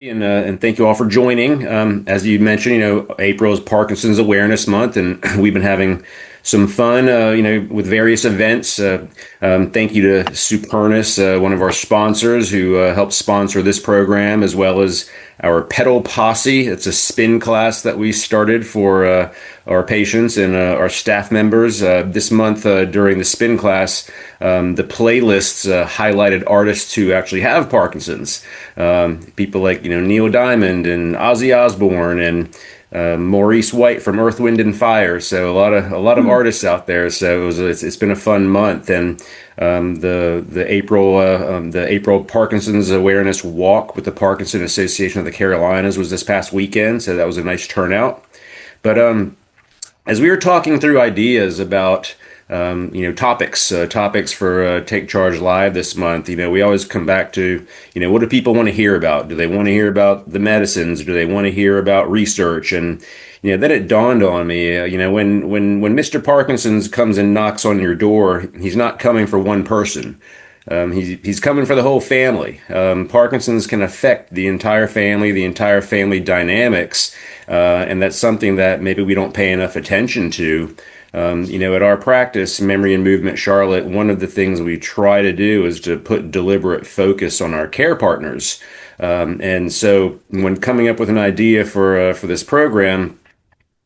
And thank you all for joining. As you mentioned, April is Parkinson's Awareness Month, and we've been having some fun, with various events. Thank you to Supernus, one of our sponsors, who helped sponsor this program, as well as our Pedal Posse. It's a spin class that we started for our patients and our staff members. This month, during the spin class, the playlists highlighted artists who actually have Parkinson's. People like Neil Diamond and Ozzy Osbourne and Maurice White from Earth, Wind and Fire. So a lot of artists out there. So it's been a fun month, and the April Parkinson's Awareness Walk with the Parkinson Association of the Carolinas was this past weekend. So that was a nice turnout. But as we were talking through ideas about topics for Take Charge Live this month, we always come back to, what do people want to hear about? Do they want to hear about the medicines? Do they want to hear about research? And, then it dawned on me, when Mr. Parkinson's comes and knocks on your door, he's not coming for one person. He's coming for the whole family. Parkinson's can affect the entire family dynamics, and that's something that maybe we don't pay enough attention to. At our practice, Memory and Movement Charlotte, one of the things we try to do is to put deliberate focus on our care partners. And so when coming up with an idea for this program,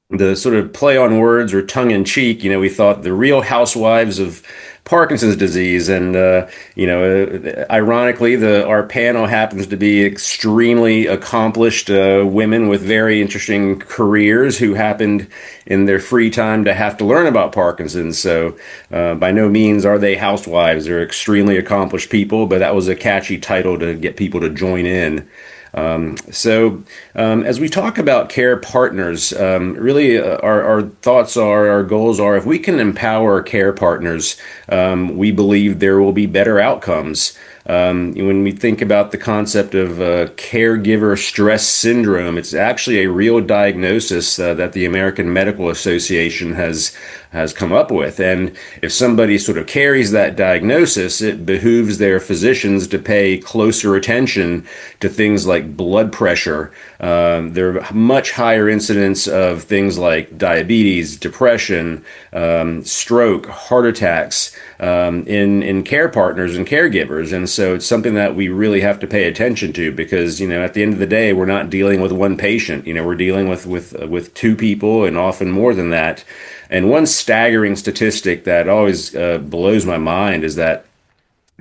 the sort of play on words or tongue in cheek, we thought the Real Housewives of Parkinson's disease. And, ironically, our panel happens to be extremely accomplished women with very interesting careers who happened in their free time to have to learn about Parkinson's. So by no means are they housewives. They're extremely accomplished people, but that was a catchy title to get people to join in. As we talk about care partners, really our thoughts are, our goals are, if we can empower care partners, we believe there will be better outcomes. When we think about the concept of caregiver stress syndrome, it's actually a real diagnosis that the American Medical Association has come up with. And if somebody sort of carries that diagnosis, it behooves their physicians to pay closer attention to things like blood pressure. There are much higher incidence of things like diabetes, depression, stroke, heart attacks in care partners and caregivers. And so it's something that we really have to pay attention to, because, at the end of the day, we're not dealing with one patient. We're dealing with two people, and often more than that. And one staggering statistic that always blows my mind is that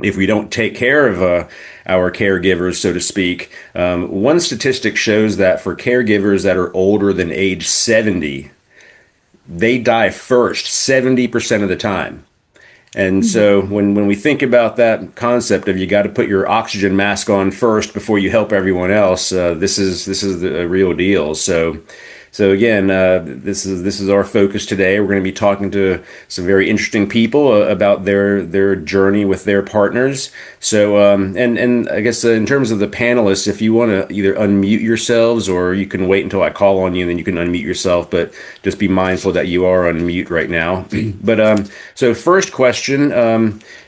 if we don't take care of our caregivers, so to speak, one statistic shows that for caregivers that are older than age 70, they die first 70% of the time. And so when we think about that concept of you got to put your oxygen mask on first before you help everyone else, this is the real deal. So again, this is our focus today. We're going to be talking to some very interesting people about their journey with their partners. So and I guess in terms of the panelists, if you want to either unmute yourselves, or you can wait until I call on you and then you can unmute yourself, but just be mindful that you are on mute right now. But so first question,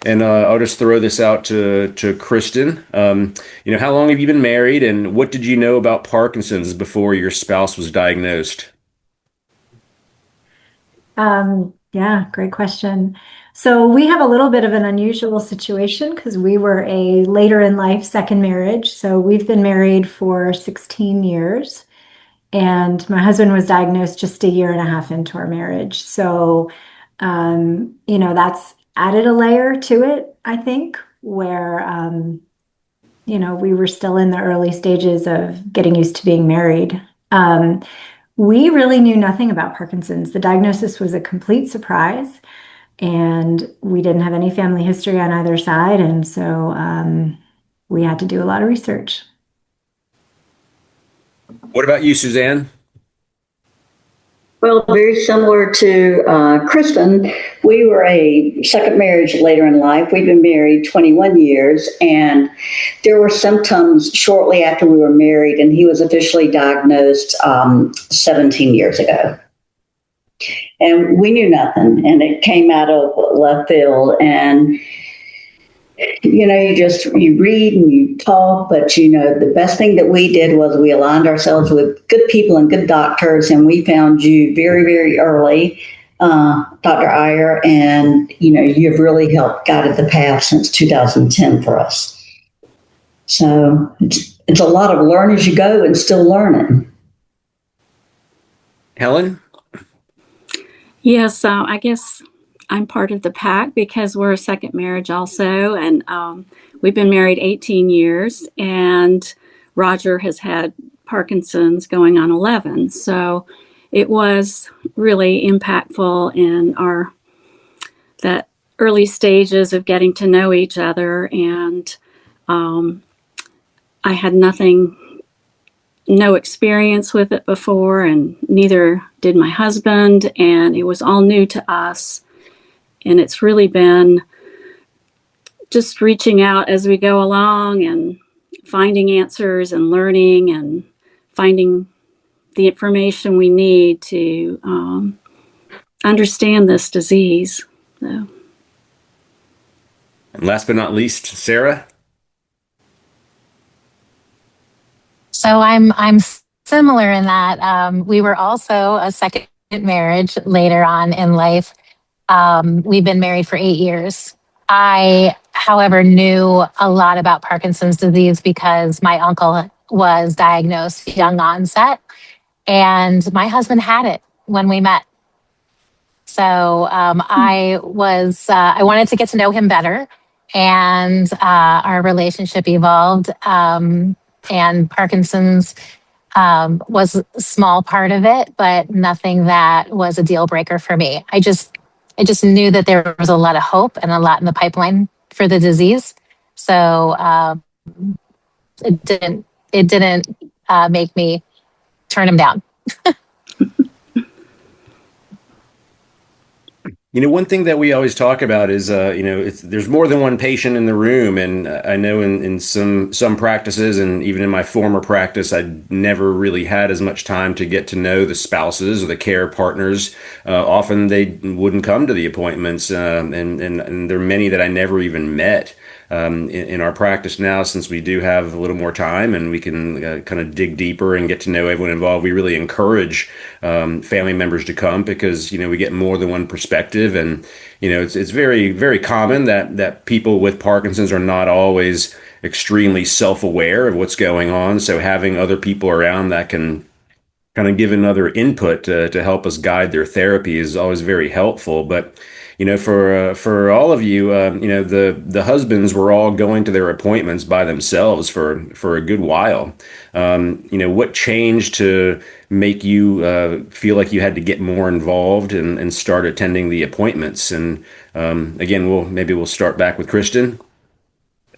and I'll just throw this out to Kristen. How long have you been married, and what did you know about Parkinson's before your spouse was diagnosed? Yeah, great question. So we have a little bit of an unusual situation because we were a later in life second marriage. So we've been married for 16 years, and my husband was diagnosed just a year and a half into our marriage. So, that's added a layer to it, I think, where, we were still in the early stages of getting used to being married. We really knew nothing about Parkinson's. The diagnosis was a complete surprise, and we didn't have any family history on either side. And so we had to do a lot of research. What about you, Suzanne? Well, very similar to Kristen, we were a second marriage later in life. We've been married 21 years, and there were symptoms shortly after we were married, and he was officially diagnosed 17 years ago. And we knew nothing, and it came out of left field. And you read and you talk, but the best thing that we did was we aligned ourselves with good people and good doctors, and we found you very, very early, Dr. Iyer, and you've really helped guided the path since 2010 for us. So it's a lot of learn as you go and still learning. Helen? Yes, I guess I'm part of the pack because we're a second marriage also, and we've been married 18 years, and Roger has had Parkinson's going on 11. So it was really impactful in that early stages of getting to know each other, and I had no experience with it before, and neither did my husband, and it was all new to us. And it's really been just reaching out as we go along and finding answers and learning and finding the information we need to understand this disease. So. And last but not least, Sarah? So I'm similar in that we were also a second marriage later on in life. We've been married for 8 years. I, however, knew a lot about Parkinson's disease because my uncle was diagnosed young onset, and my husband had it when we met. So I wanted to get to know him better, and our relationship evolved. And Parkinson's was a small part of it, but nothing that was a deal breaker for me. I just knew that there was a lot of hope and a lot in the pipeline for the disease. So it didn't make me turn him down. One thing that we always talk about is, there's more than one patient in the room, and I know in some practices, and even in my former practice, I never really had as much time to get to know the spouses or the care partners. Often they wouldn't come to the appointments, and there are many that I never even met. In our practice now, since we do have a little more time and we can kind of dig deeper and get to know everyone involved, we really encourage family members to come because we get more than one perspective, and it's very, very common that people with Parkinson's are not always extremely self-aware of what's going on. So having other people around that can kind of give another input to help us guide their therapy is always very helpful. But for all of you, the husbands were all going to their appointments by themselves for a good while. What changed to make you feel like you had to get more involved and start attending the appointments? And again, we'll start back with Kristen.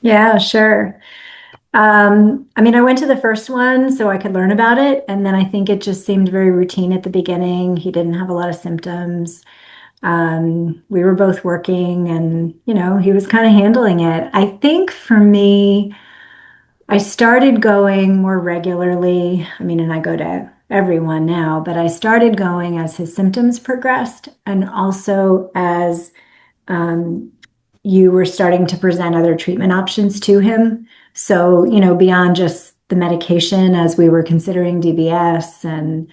Yeah, sure. I went to the first one so I could learn about it, and then I think it just seemed very routine at the beginning. He didn't have a lot of symptoms. We were both working, and he was kind of handling it. I think for me, I started going more regularly. And I go to everyone now, but I started going as his symptoms progressed, and also as you were starting to present other treatment options to him. So, beyond just the medication, as we were considering DBS and,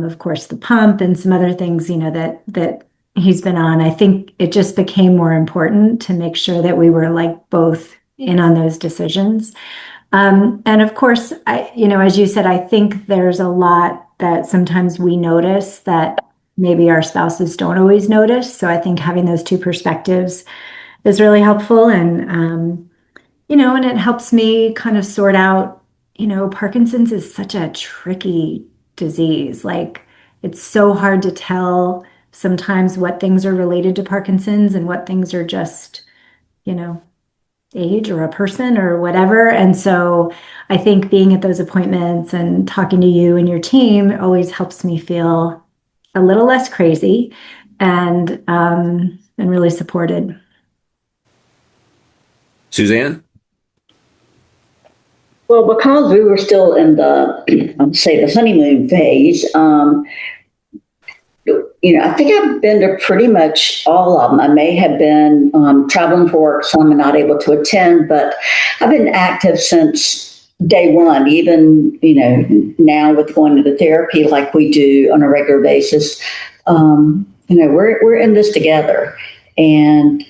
of course, the pump and some other things, that he's been on, I think it just became more important to make sure that we were like both in on those decisions. And of course, as you said, I think there's a lot that sometimes we notice that maybe our spouses don't always notice. So I think having those two perspectives is really helpful. And it helps me kind of sort out, Parkinson's is such a tricky disease. Like, it's so hard to tell sometimes what things are related to Parkinson's and what things are just, age or a person or whatever. And so I think being at those appointments and talking to you and your team always helps me feel a little less crazy and really supported. Suzanne? Well, because we were still in the, say, the honeymoon phase, I think I've been to pretty much all of them. I may have been traveling for work, so I'm not able to attend, but I've been active since day one, even, now with going to the therapy like we do on a regular basis. We're in this together. And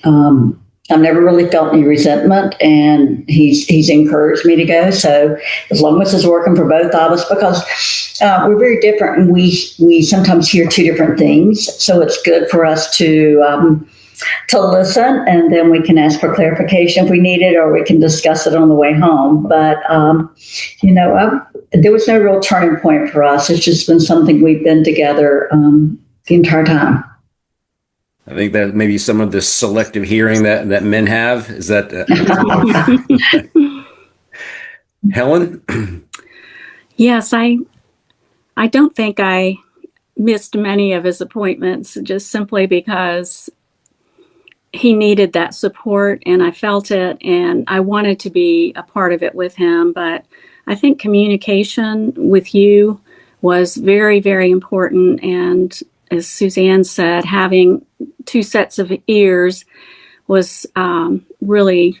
I've never really felt any resentment, and he's encouraged me to go. So as long as it's working for both of us, because we're very different, and we sometimes hear two different things. So it's good for us to listen, and then we can ask for clarification if we need it, or we can discuss it on the way home. But there was no real turning point for us. It's just been something we've been together the entire time. I think that maybe some of the selective hearing that men have is that Helen? Yes, I don't think I missed many of his appointments just simply because he needed that support, and I felt it, and I wanted to be a part of it with him. But I think communication with you was very, very important. And as Suzanne said, having two sets of ears was really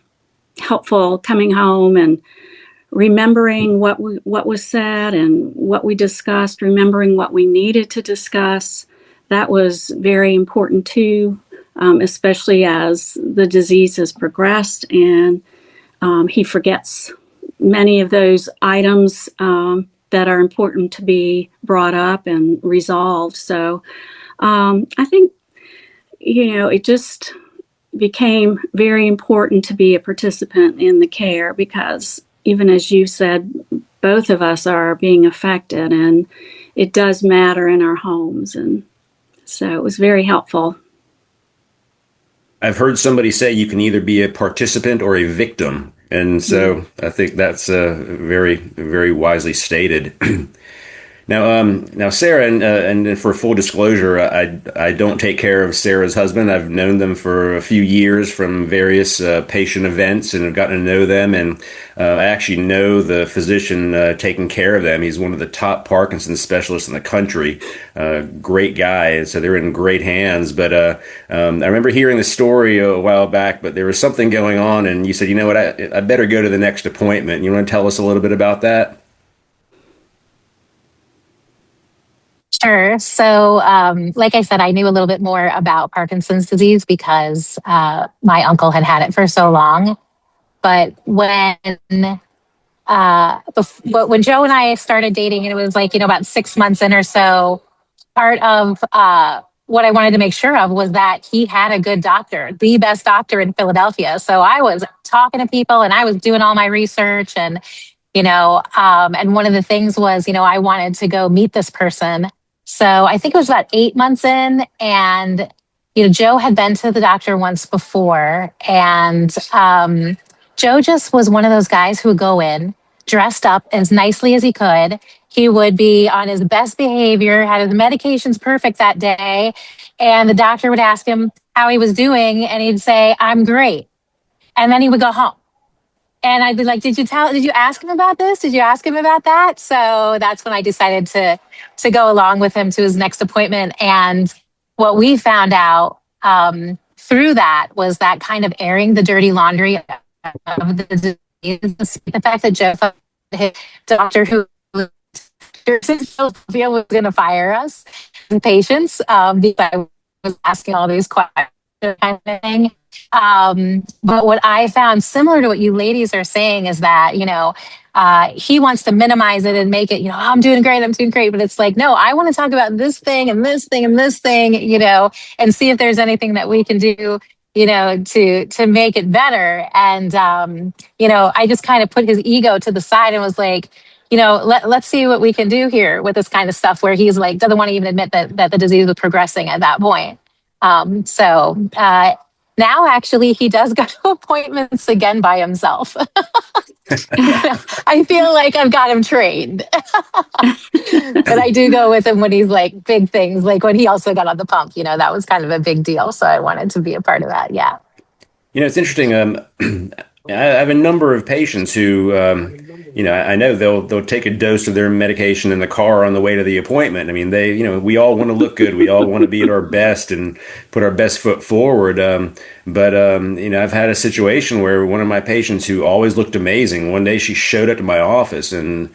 helpful, coming home and remembering what was said and what we discussed, remembering what we needed to discuss. That was very important too, especially as the disease has progressed, and he forgets many of those items that are important to be brought up and resolved. So I think, it just became very important to be a participant in the care, because even as you said, both of us are being affected, and it does matter in our homes. And so it was very helpful. I've heard somebody say you can either be a participant or a victim. And so I think that's very, very wisely stated. Now, Sarah, and for full disclosure, I don't take care of Sarah's husband. I've known them for a few years from various patient events, and have gotten to know them. And I actually know the physician taking care of them. He's one of the top Parkinson's specialists in the country. Great guy, so they're in great hands. But I remember hearing the story a while back. But there was something going on, and you said, "You know what? I better go to the next appointment." You want to tell us a little bit about that? Sure. So, like I said, I knew a little bit more about Parkinson's disease because my uncle had it for so long. But when Joe and I started dating, and it was like, about 6 months in or so, part of what I wanted to make sure of was that he had a good doctor, the best doctor in Philadelphia. So I was talking to people, and I was doing all my research, and and one of the things was, I wanted to go meet this person. So I think it was about 8 months in, and Joe had been to the doctor once before, and Joe just was one of those guys who would go in dressed up as nicely as he could. He would be on his best behavior, had his medications perfect that day, and the doctor would ask him how he was doing, and he'd say, "I'm great," and then he would go home. And I'd be like, did you ask him about this? Did you ask him about that? So that's when I decided to go along with him to his next appointment. And what we found out through that was that kind of airing the dirty laundry of the disease, the fact that Joe thought his doctor who was going to fire us and patients because I was asking all these questions kind of thing. But what I found similar to what you ladies are saying is that, he wants to minimize it and make it, I'm doing great. But it's like, no, I want to talk about this thing and this thing and this thing, and see if there's anything that we can do, to make it better. And, I just kind of put his ego to the side and was like, let's see what we can do here with this kind of stuff, where he's like, doesn't want to even admit that the disease was progressing at that point. Now actually he does go to appointments again by himself. I feel like I've got him trained. But I do go with him when he's like big things, like when he also got on the pump, that was kind of a big deal. So I wanted to be a part of that. Yeah. It's interesting. I have a number of patients who, I know they'll take a dose of their medication in the car on the way to the appointment. I mean, we all want to look good. We all want to be at our best and put our best foot forward. But I've had a situation where one of my patients who always looked amazing, one day she showed up to my office and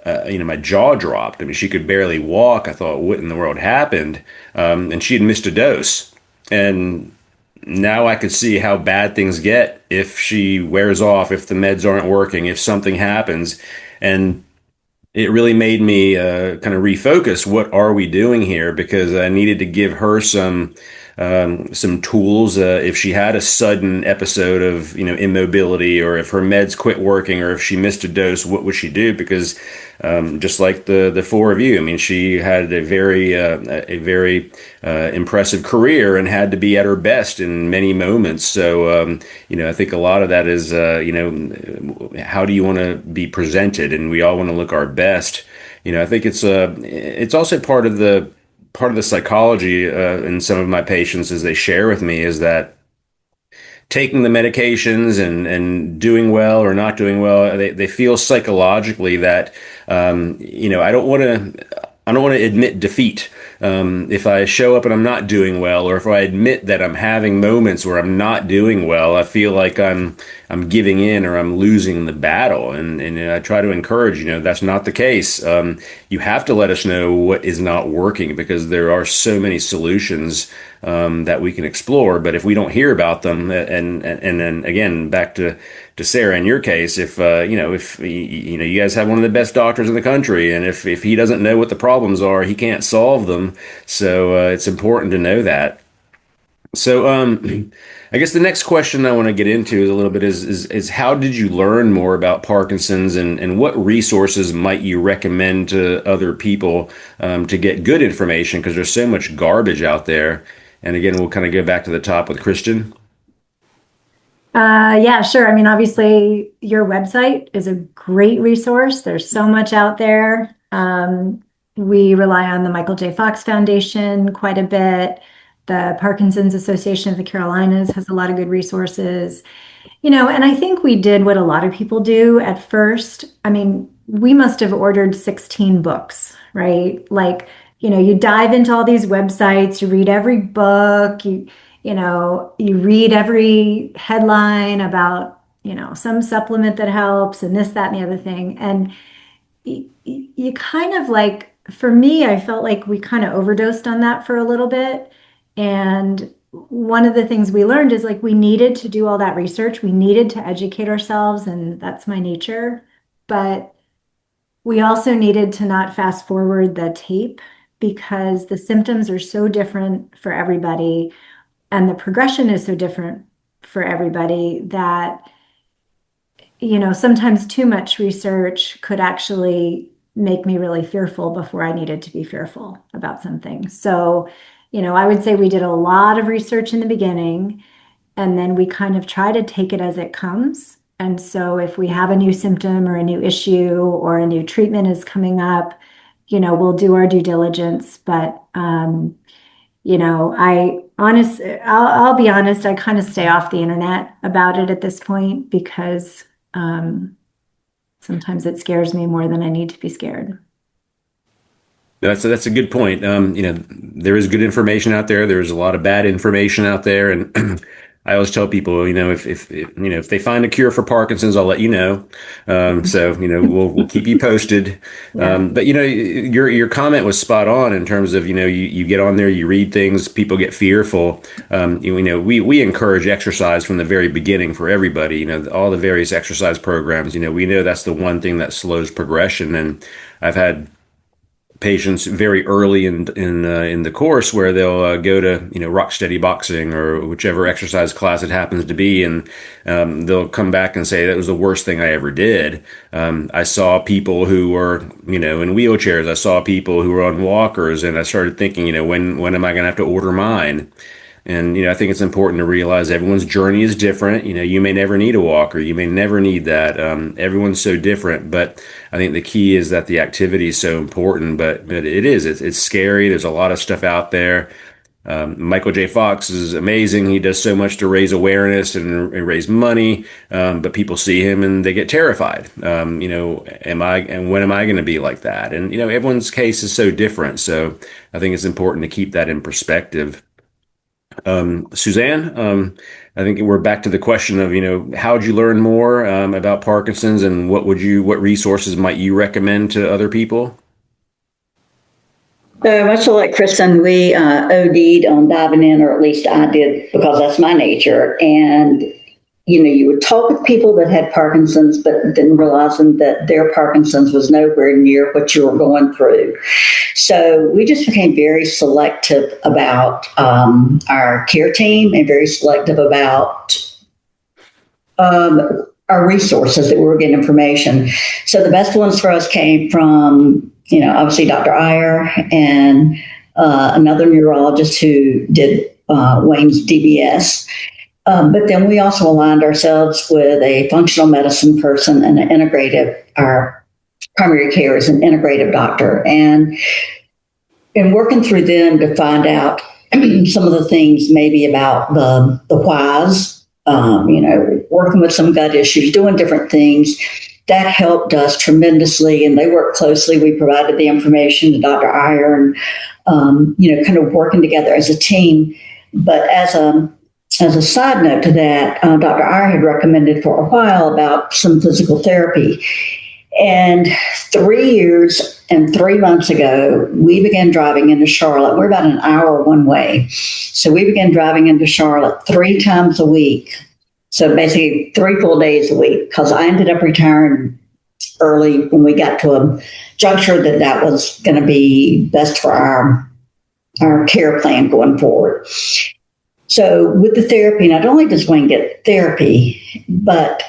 my jaw dropped. I mean, she could barely walk. I thought, what in the world happened? And she had missed a dose. And now I could see how bad things get if she wears off, if the meds aren't working, if something happens. And it really made me kind of refocus. What are we doing here? Because I needed to give her some tools. If she had a sudden episode of immobility, or if her meds quit working, or if she missed a dose, what would she do? Because just like the four of you, I mean, she had a very impressive career and had to be at her best in many moments. So I think a lot of that is how do you want to be presented, and we all want to look our best. I think it's also part of the psychology in some of my patients, as they share with me, is that taking the medications and doing well or not doing well, they feel psychologically that I don't want to admit defeat. If I show up and I'm not doing well, or if I admit that I'm having moments where I'm not doing well, I feel like I'm giving in, or I'm losing the battle. And I try to encourage, that's not the case. You have to let us know what is not working, because there are so many solutions that we can explore. But if we don't hear about them, and then again, back to Sarah, in your case, if you guys have one of the best doctors in the country, and if he doesn't know what the problems are, he can't solve them. So it's important to know that. So I guess the next question I want to get into is a little bit is how did you learn more about Parkinson's, and what resources might you recommend to other people to get good information, because there's so much garbage out there. And again, we'll kind of go back to the top with Christian. Yeah, sure. I mean, obviously, your website is a great resource. There's so much out there. We rely on the Michael J. Fox Foundation quite a bit. The Parkinson's Association of the Carolinas has a lot of good resources. And I think we did what a lot of people do at first. I mean, we must have ordered 16 books, right? Like, you dive into all these websites, you read every book, you read every headline about, some supplement that helps and this, that, and the other thing. And you kind of like, for me, I felt like we kind of overdosed on that for a little bit. And one of the things we learned is like we needed to do all that research. We needed to educate ourselves, and that's my nature. But we also needed to not fast forward the tape, because the symptoms are so different for everybody, and the progression is so different for everybody that sometimes too much research could actually make me really fearful before I needed to be fearful about something. So, I would say we did a lot of research in the beginning, and then we kind of try to take it as it comes. And so if we have a new symptom or a new issue or a new treatment is coming up, we'll do our due diligence. But I'll be honest, I kind of stay off the internet about it at this point, because sometimes it scares me more than I need to be scared. That's a good point. There is good information out there. There's a lot of bad information out there, and I always tell people, if they find a cure for Parkinson's, I'll let you know. So we'll keep you posted. Yeah. But your comment was spot on in terms of you get on there, you read things, people get fearful. We encourage exercise from the very beginning for everybody. All the various exercise programs. We know that's the one thing that slows progression, and I've had patients very early in the course where they'll go to rock steady boxing or whichever exercise class it happens to be, and they'll come back and say that was the worst thing I ever did. I saw people who were in wheelchairs. I saw people who were on walkers, and I started thinking, when am I going to have to order mine? And, I think it's important to realize everyone's journey is different. You may never need a walker. You may never need that. Everyone's so different. But I think the key is that the activity is so important. But it's scary. There's a lot of stuff out there. Michael J. Fox is amazing. He does so much to raise awareness and raise money, but people see him and they get terrified. When am I going to be like that? And everyone's case is so different. So I think it's important to keep that in perspective. Suzanne, I think we're back to the question of how would you learn more about Parkinson's, and what resources might you recommend to other people? So much like Kristen, we OD'd on diving in, or at least I did, because that's my nature. And you would talk with people that had Parkinson's, but didn't realizing that their Parkinson's was nowhere near what you were going through. So we just became very selective about our care team, and very selective about our resources that we were getting information. So the best ones for us came from, obviously Dr. Iyer and another neurologist who did Wayne's DBS. But then we also aligned ourselves with a functional medicine person and an integrative. Our primary care is an integrative doctor. And in working through them to find out some of the things maybe about the whys, working with some gut issues, doing different things, that helped us tremendously. And they worked closely. We provided the information to Dr. Iyer and, kind of working together as a team. But as a side note to that, Dr. Iyer had recommended for a while about some physical therapy. And 3 years and 3 months ago, we began driving into Charlotte. We're about an hour one way. So we began driving into Charlotte 3 times a week. So basically 3 full days a week, because I ended up retiring early when we got to a juncture that was going to be best for our care plan going forward. So with the therapy, not only does Wayne get therapy, but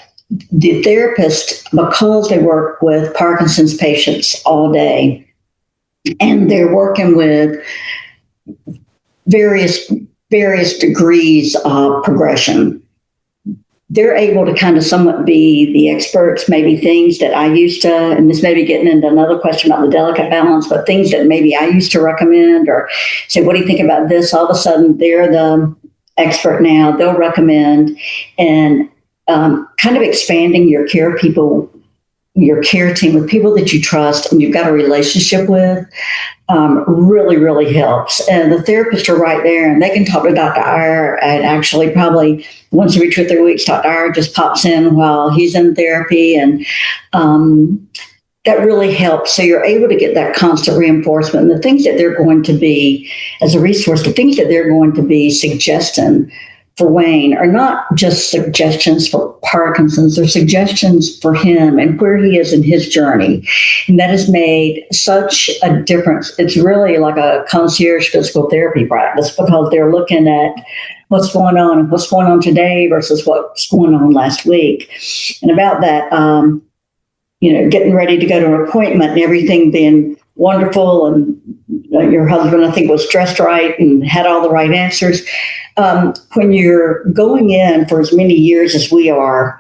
the therapist, because they work with Parkinson's patients all day, and they're working with various degrees of progression, they're able to kind of somewhat be the experts, maybe things that I used to, and this may be getting into another question about the delicate balance, but things that maybe I used to recommend or say, what do you think about this? All of a sudden, they're the expert now. They'll recommend, and kind of expanding your care team with people that you trust and you've got a relationship with, really, really helps. And the therapists are right there, and they can talk to Dr. Iyer, and actually probably once every 2 or 3 weeks, Dr. Iyer just pops in while he's in therapy, and that really helps. So you're able to get that constant reinforcement. And the things that they're going to be, as a resource, the things that they're going to be suggesting for Wayne are not just suggestions for Parkinson's, they're suggestions for him and where he is in his journey. And that has made such a difference. It's really like a concierge physical therapy practice, because they're looking at what's going on and what's going on today versus what's going on last week. And about that, getting ready to go to an appointment and everything being wonderful, and your husband, I think, was dressed right and had all the right answers. When you're going in for as many years as we are,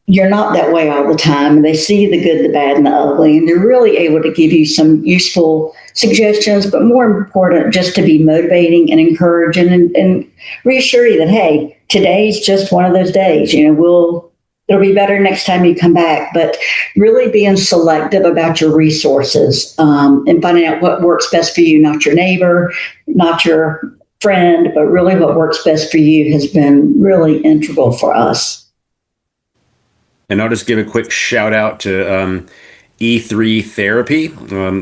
you're not that way all the time. And they see the good, the bad, and the ugly, and they're really able to give you some useful suggestions, but more important, just to be motivating and encouraging and reassure you that, hey, today's just one of those days. It'll be better next time you come back. But really being selective about your resources, and finding out what works best for you, not your neighbor, not your friend, but really what works best for you has been really integral for us. And I'll just give a quick shout out to E3 Therapy,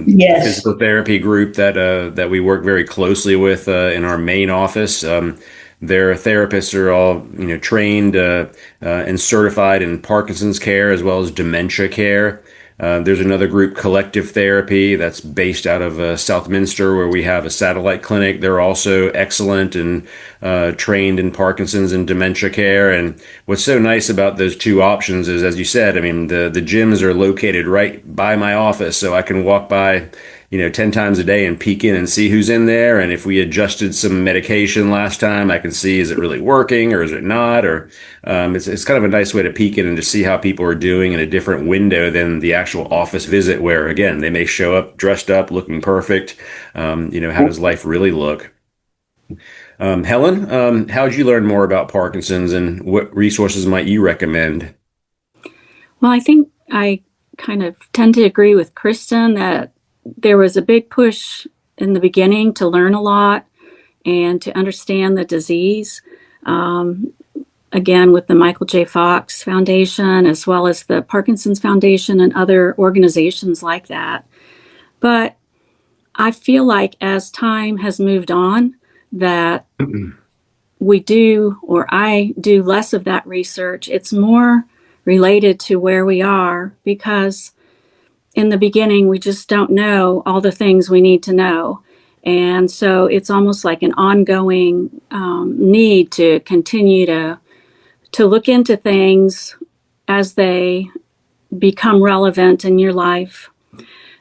Yes. the physical therapy group that we work very closely with in our main office. Their therapists are all, trained and certified in Parkinson's care as well as dementia care. There's another group, Collective Therapy, that's based out of Southminster, where we have a satellite clinic. They're also excellent and trained in Parkinson's and dementia care. And what's so nice about those two options is, as you said, I mean, the gyms are located right by my office, so I can walk by 10 times a day and peek in and see who's in there. And if we adjusted some medication last time, I can see, is it really working or is it not? Or it's kind of a nice way to peek in and to see how people are doing in a different window than the actual office visit, where, again, they may show up dressed up, looking perfect. How does life really look? Helen, how did you learn more about Parkinson's and what resources might you recommend? Well, I think I kind of tend to agree with Kristen that there was a big push in the beginning to learn a lot and to understand the disease. Um, Again, with the Michael J. Fox Foundation, as well as the Parkinson's Foundation and other organizations like that. But I feel like as time has moved on, that we do, or I do less of that research. It's more related to where we are because in the beginning, we just don't know all the things we need to know. And so it's almost like an ongoing need to continue to look into things as they become relevant in your life.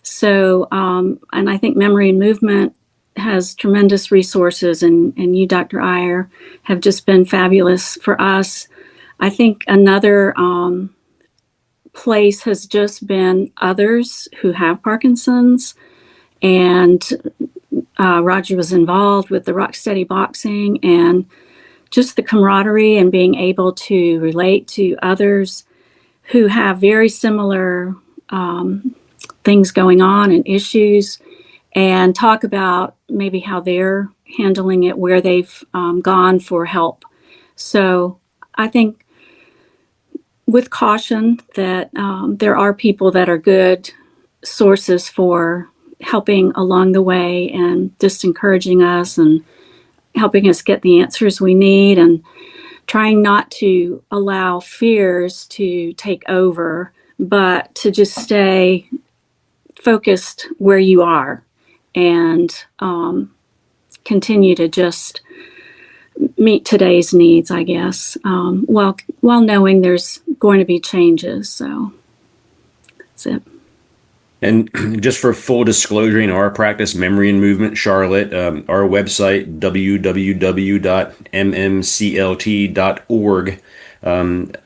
So, and I think memory and movement has tremendous resources, and you, Dr. Iyer, have just been fabulous for us. I think another place has just been others who have Parkinson's, and Roger was involved with the Rocksteady Boxing and just the camaraderie and being able to relate to others who have very similar things going on and issues and talk about maybe how they're handling it, where they've gone for help. So I think with caution that there are people that are good sources for helping along the way and just encouraging us and helping us get the answers we need and trying not to allow fears to take over, but to just stay focused where you are and continue to just meet today's needs, I guess, while knowing there's going to be changes. So that's it. And just for full disclosure, our practice, Memory and Movement Charlotte, our website, www.mmclt.org.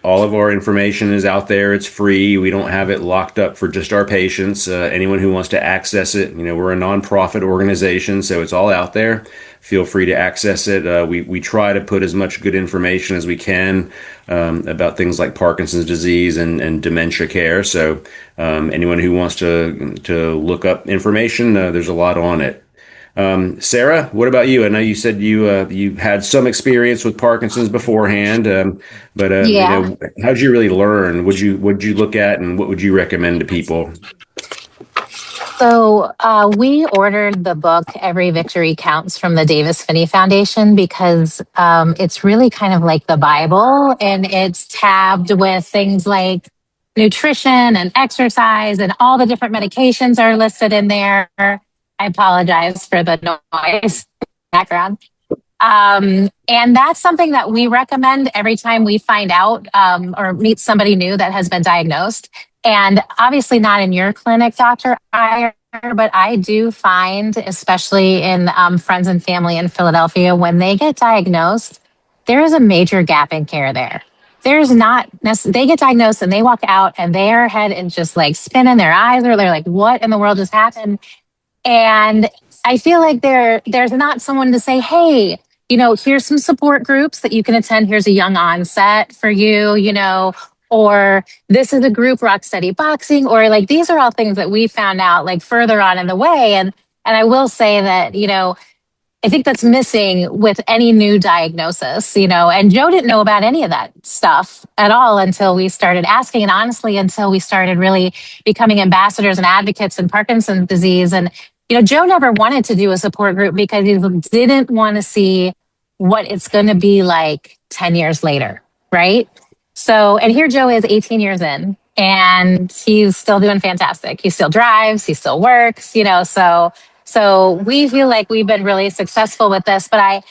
All of our information is out there. It's free. We don't have it locked up for just our patients. Anyone who wants to access it, we're a nonprofit organization, so it's all out there. Feel free to access it. We try to put as much good information as we can about things like Parkinson's disease and dementia care. So anyone who wants to look up information, there's a lot on it. Sarah, what about you? I know you said you had some experience with Parkinson's beforehand, but Yeah. how did you really learn? Would you look at, and what would you recommend to people? So we ordered the book Every Victory Counts from the Davis Finney Foundation because it's really kind of like the Bible, and it's tabbed with things like nutrition and exercise, and all the different medications are listed in there. I apologize for the noise background. And that's something that we recommend every time we find out or meet somebody new that has been diagnosed. And obviously not in your clinic, Dr. Iyer, but I do find, especially in friends and family in Philadelphia, when they get diagnosed, there is a major gap in care there. There's not, they get diagnosed and they walk out and their head is just like spinning, their eyes are, they're like, what in the world just happened? And I feel like there's not someone to say, hey, here's some support groups that you can attend. Here's a young onset for you, or this is a group, Rock Steady Boxing, or like these are all things that we found out like further on in the way. And I will say that, I think that's missing with any new diagnosis, and Joe didn't know about any of that stuff at all until we started asking. And honestly, until we started really becoming ambassadors and advocates in Parkinson's disease. And, Joe never wanted to do a support group because he didn't want to see what it's going to be like 10 years later. Right. So, and here Joe is 18 years in and he's still doing fantastic. He still drives, he still works, so we feel like we've been really successful with this, but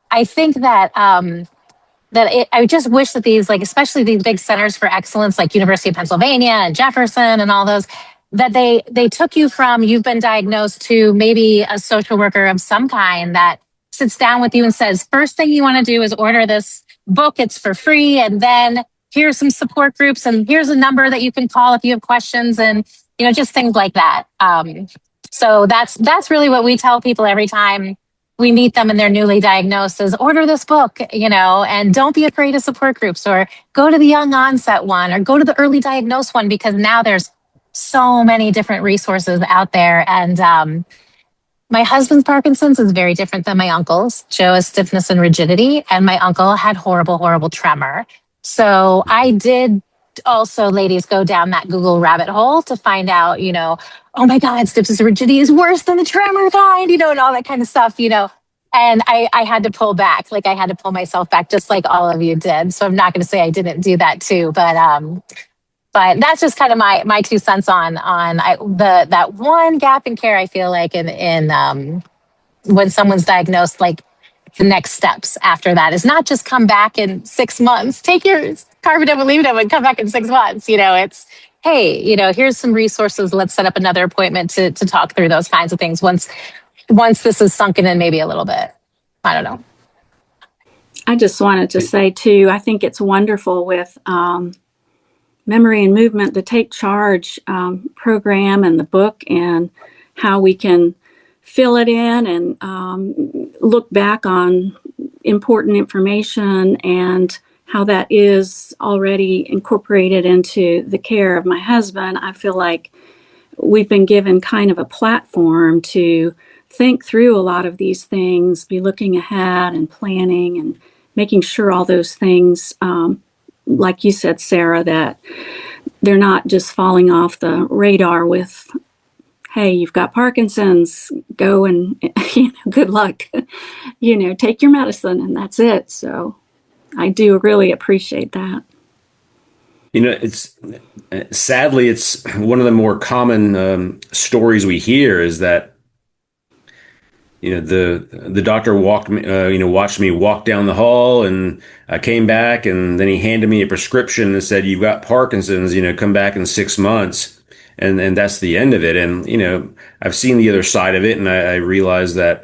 I think that I just wish that these, like especially these big centers for excellence, like University of Pennsylvania and Jefferson and all those, that they took you from you've been diagnosed to maybe a social worker of some kind that sits down with you and says, first thing you want to do is order this book. It's for free, and then here's some support groups, and here's a number that you can call if you have questions, and just things like that. So that's really what we tell people every time we meet them and they're newly diagnosed is order this book, and don't be afraid of support groups, or go to the young onset one, or go to the early diagnosed one, because now there's so many different resources out there. And my husband's Parkinson's is very different than my uncle's. Joe has stiffness and rigidity, and my uncle had horrible, horrible tremor. So I did also, ladies, go down that Google rabbit hole to find out, oh my God, stiffness and rigidity is worse than the tremor kind, and all that kind of stuff. And I had to pull back, like I had to pull myself back, just like all of you did. So I'm not going to say I didn't do that too, but that's just kind of my 2 cents on that one gap in care. I feel like in when someone's diagnosed, like the next steps after that is not just come back in 6 months, take your carbidopa, levodopa, and come back in 6 months. It's, hey, here's some resources. Let's set up another appointment to talk through those kinds of things once this is sunken in maybe a little bit. I don't know. I just wanted to say too, I think it's wonderful with Memory and Movement, the Take Charge program and the book, and how we can fill it in and look back on important information and how that is already incorporated into the care of my husband. I feel like we've been given kind of a platform to think through a lot of these things, be looking ahead and planning and making sure all those things, like you said, Sarah, that they're not just falling off the radar with, hey, you've got Parkinson's, go and, good luck, take your medicine and that's it. So I do really appreciate that. It's sadly, it's one of the more common stories we hear is that the doctor watched me walk down the hall, and I came back, and then he handed me a prescription and said, "You've got Parkinson's, come back in 6 months." And that's the end of it. And, I've seen the other side of it, and I realize that,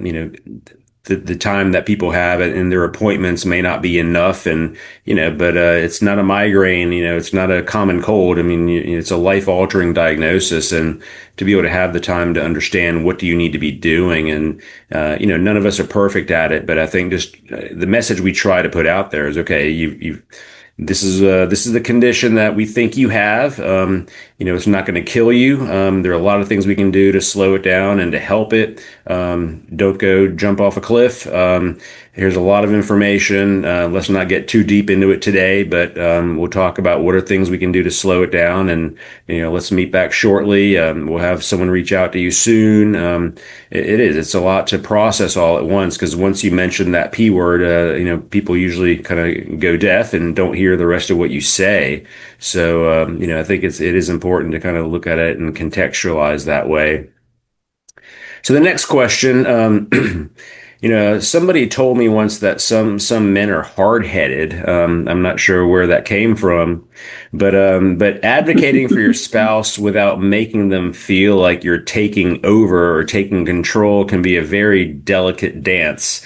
the time that people have in their appointments may not be enough. And, but it's not a migraine, it's not a common cold. I mean, it's a life altering diagnosis, and to be able to have the time to understand what do you need to be doing. And, none of us are perfect at it, but I think just the message we try to put out there is, okay, this is the condition that we think you have. It's not going to kill you. There are a lot of things we can do to slow it down and to help it. Don't go jump off a cliff. Here's a lot of information. Let's not get too deep into it today, but we'll talk about what are things we can do to slow it down. And, let's meet back shortly. We'll have someone reach out to you soon. It's a lot to process all at once, because once you mention that P word, people usually kind of go deaf and don't hear the rest of what you say. So, I think it is important to kind of look at it and contextualize that way. So the next question, somebody told me once that some men are hard-headed. I'm not sure where that came from, but advocating for your spouse without making them feel like you're taking over or taking control can be a very delicate dance.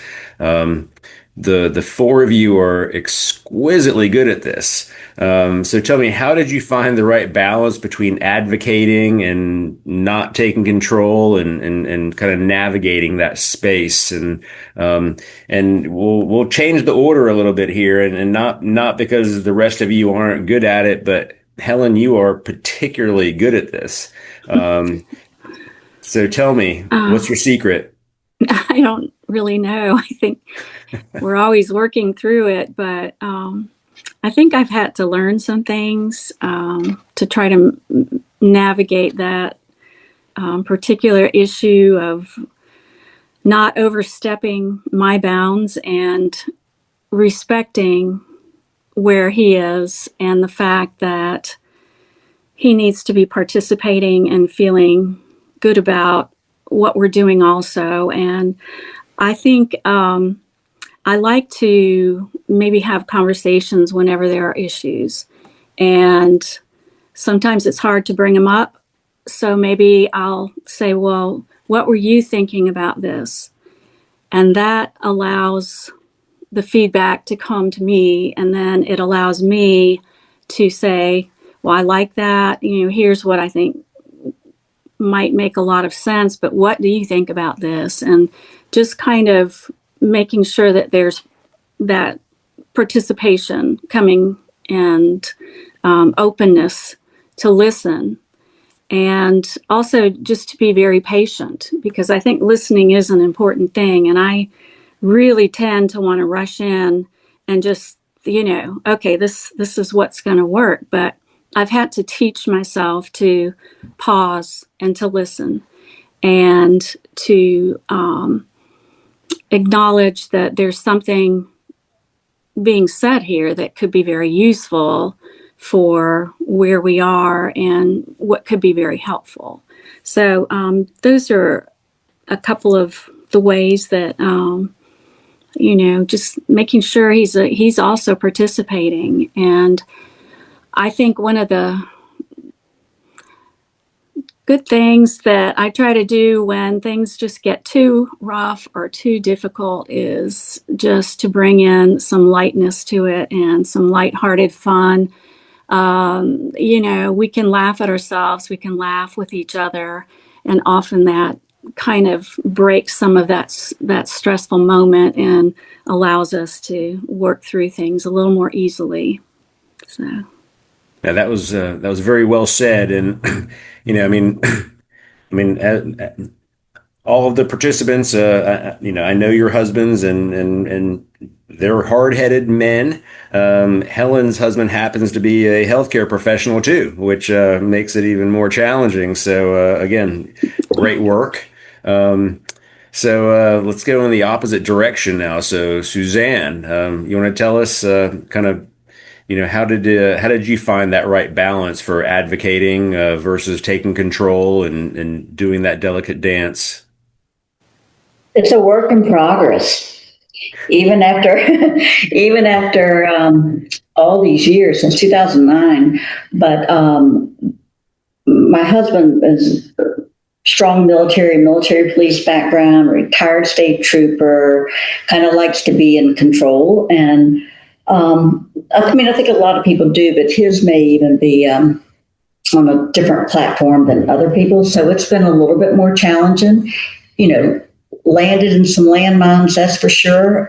The four of you are exquisitely good at this. So tell me, how did you find the right balance between advocating and not taking control, and kind of navigating that space? And we'll change the order a little bit here, and not because the rest of you aren't good at it, but Helen, you are particularly good at this. So tell me, what's your secret? I don't really know. I think we're always working through it, but I think I've had to learn some things to try to navigate that particular issue of not overstepping my bounds and respecting where he is, and the fact that he needs to be participating and feeling good about what we're doing also. And I think I like to maybe have conversations whenever there are issues, and sometimes it's hard to bring them up. So maybe I'll say, well, what were you thinking about this? And that allows the feedback to come to me, and then it allows me to say, well, I like that. Here's what I think might make a lot of sense, but what do you think about this? And just kind of making sure that there's that participation coming and openness to listen. And also just to be very patient, because I think listening is an important thing. And I really tend to want to rush in and just, okay, this is what's going to work. But I've had to teach myself to pause and to listen and to acknowledge that there's something being said here that could be very useful for where we are and what could be very helpful. So those are a couple of the ways that just making sure he's also participating. And I think one of the good things that I try to do when things just get too rough or too difficult is just to bring in some lightness to it and some lighthearted fun. We can laugh at ourselves, we can laugh with each other, and often that kind of breaks some of that stressful moment and allows us to work through things a little more easily. So. Yeah, that was very well said, and all of the participants, I know your husbands, and they're hard-headed men. Helen's husband happens to be a healthcare professional too, which makes it even more challenging. So again, great work. So let's go in the opposite direction now. So Suzanne, you want to tell us kind of, how did you find that right balance for advocating versus taking control and doing that delicate dance? It's a work in progress. Even after, even after all these years since 2009, but my husband is strong military police background, retired state trooper, kind of likes to be in control. And I think a lot of people do, but his may even be on a different platform than other people's. So it's been a little bit more challenging, landed in some landmines, that's for sure.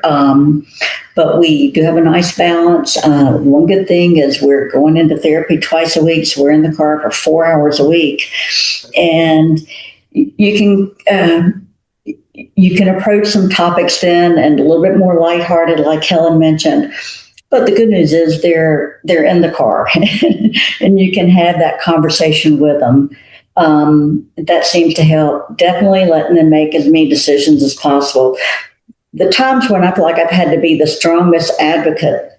But we do have a nice balance. One good thing is we're going into therapy twice a week. So we're in the car for 4 hours a week. And you can approach some topics then and a little bit more lighthearted, like Helen mentioned. But the good news is they're in the car and you can have that conversation with them. That seems to help. Definitely letting them make as many decisions as possible. The times when I feel like I've had to be the strongest advocate,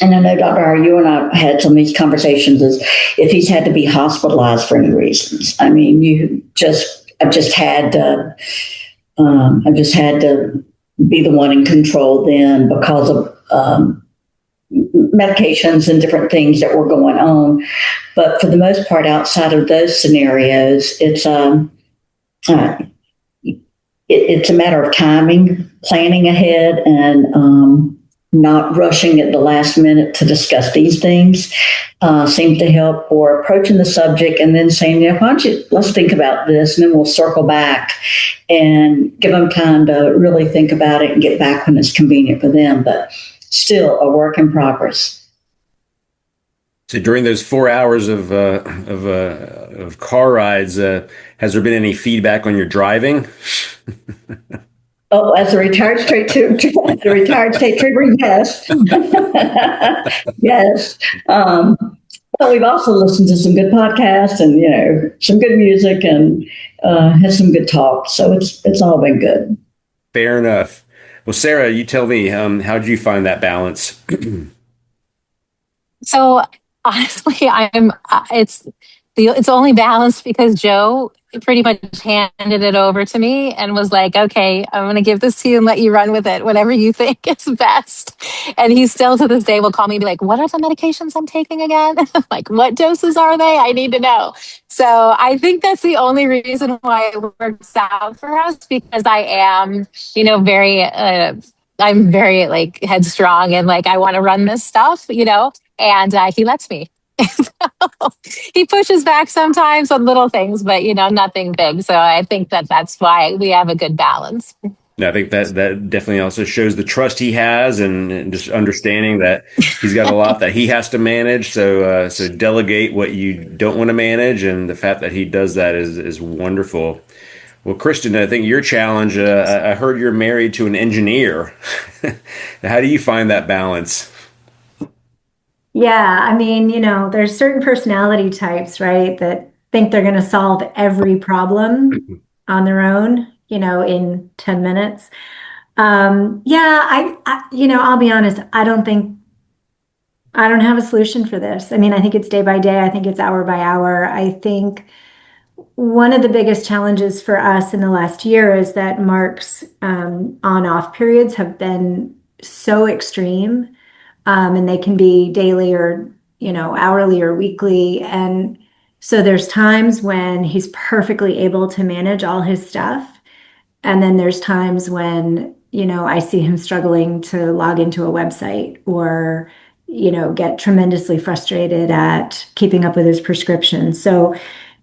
and I know Dr. Iyer, you and I had some of these conversations, is if he's had to be hospitalized for any reasons. I mean, I've just had to be the one in control then because of medications and different things that were going on. But for the most part, outside of those scenarios, it's a matter of timing, planning ahead, and not rushing at the last minute to discuss these things seems to help, or approaching the subject and then saying, let's think about this, and then we'll circle back and give them time to really think about it and get back when it's convenient for them. But still a work in progress. So during those 4 hours of car rides, has there been any feedback on your driving? Oh, as a retired state trooper, yes, yes. But we've also listened to some good podcasts and some good music and had some good talk. So it's all been good. Fair enough. Well, Sarah, you tell me, how did you find that balance? So honestly, it's only balanced because Joe pretty much handed it over to me and was like, okay, I'm going to give this to you and let you run with it, whatever you think is best. And he still to this day will call me and be like, what are the medications I'm taking again? Like, what doses are they? I need to know. So I think that's the only reason why it works out for us, because I am, I'm very like headstrong and like, I want to run this stuff, and he lets me. He pushes back sometimes on little things, but nothing big. So I think that that's why we have a good balance. I think that definitely also shows the trust he has, and just understanding that he's got a lot that he has to manage. So delegate what you don't want to manage, and the fact that he does that is wonderful. Well, Kristen, I think your challenge. I heard you're married to an engineer. How do you find that balance? Yeah, I mean, there's certain personality types, right, that think they're going to solve every problem on their own, in 10 minutes. Yeah, I'll be honest, I don't have a solution for this. I mean, I think it's day by day. I think it's hour by hour. I think one of the biggest challenges for us in the last year is that Mark's on-off periods have been so extreme, and they can be daily or, hourly or weekly. And so there's times when he's perfectly able to manage all his stuff. And then there's times when, I see him struggling to log into a website or, get tremendously frustrated at keeping up with his prescription. So,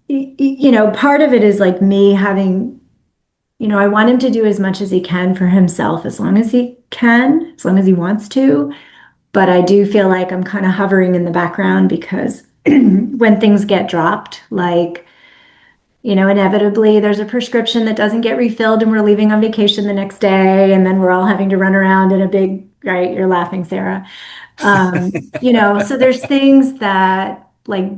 part of it is like me having, I want him to do as much as he can for himself, as long as he can, as long as he wants to. But I do feel like I'm kind of hovering in the background because when things get dropped, like, inevitably there's a prescription that doesn't get refilled and we're leaving on vacation the next day. And then we're all having to run around in a big, right? You're laughing, Sarah. So there's things that like,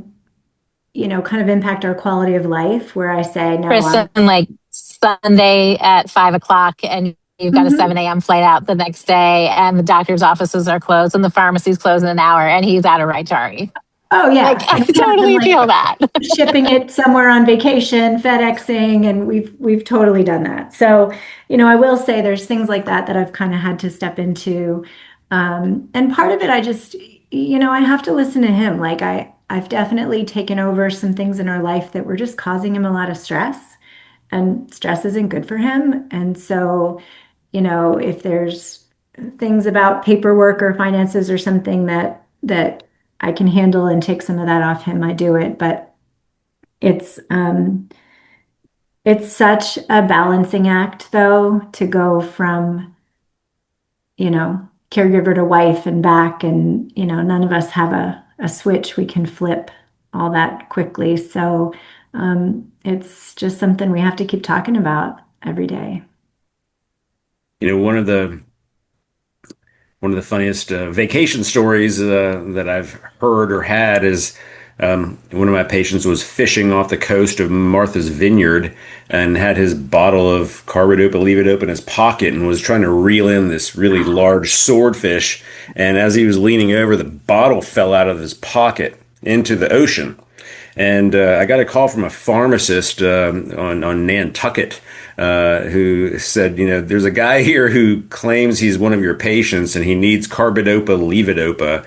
kind of impact our quality of life where I say, no, Kristen, like Sunday at 5 o'clock, and you've got a Mhm. 7 a.m. flight out the next day, and the doctor's offices are closed, and the pharmacy's closed in an hour, and he's out of right Charlie. Oh Like, yeah. I And we have been totally like feel that. shipping it somewhere on vacation, FedExing, and we've totally done that. So, I will say there's things like that that I've kind of had to step into. And part of it, I just, I have to listen to him. Like I've definitely taken over some things in our life that were just causing him a lot of stress, and stress isn't good for him. And so, if there's things about paperwork or finances or something that I can handle and take some of that off him, I do it. But it's um it's such a balancing act though to go from, caregiver to wife and back, and none of us have a switch we can flip all that quickly. So it's just something we have to keep talking about every day. You know, one of the funniest vacation stories that I've heard or had is one of my patients was fishing off the coast of Martha's Vineyard and had his bottle of carbidopa levodopa in his pocket and was trying to reel in this really large swordfish. And as he was leaning over, the bottle fell out of his pocket into the ocean. And I got a call from a pharmacist on Nantucket who said, there's a guy here who claims he's one of your patients and he needs carbidopa levodopa.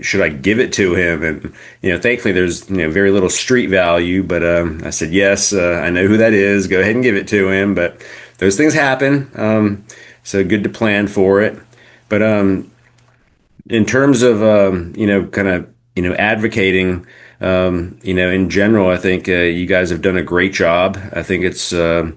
Should I give it to him? And thankfully there's very little street value, but I said yes. I know who that is. Go ahead and give it to him. But those things happen, so good to plan for it. But in terms of kind of advocating in general, I think you guys have done a great job. I think it's a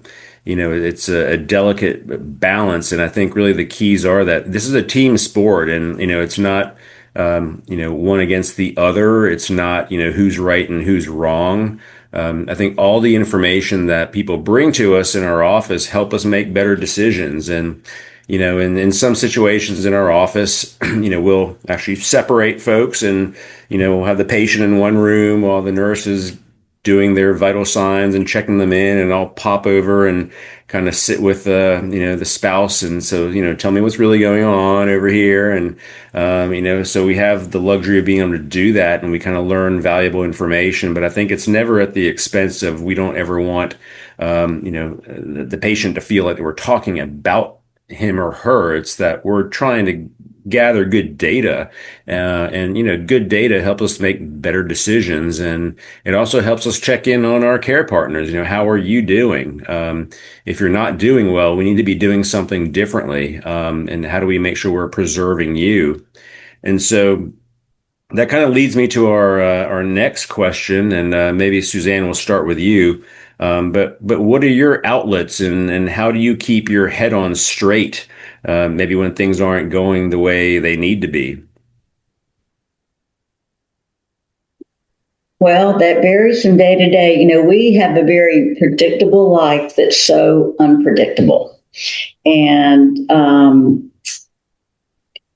delicate balance, and I think really the keys are that this is a team sport, and it's not one against the other. It's not who's right and who's wrong. I think all the information that people bring to us in our office help us make better decisions. And in some situations in our office, we'll actually separate folks, and we'll have the patient in one room while the nurse is doing their vital signs and checking them in, and I'll pop over and kind of sit with the spouse, and so tell me what's really going on over here. And so we have the luxury of being able to do that, and we kind of learn valuable information. But I think it's never at the expense of, we don't ever want the patient to feel like we're talking about him or her. It's that we're trying to gather good data, and good data help us make better decisions, and it also helps us check in on our care partners. How are you doing? If you're not doing well, we need to be doing something differently, and how do we make sure we're preserving you? And so That kind of leads me to our next question, and maybe Suzanne will start with you. But what are your outlets, and how do you keep your head on straight? Maybe when things aren't going the way they need to be. Well, that varies from day to day. We have a very predictable life that's so unpredictable. And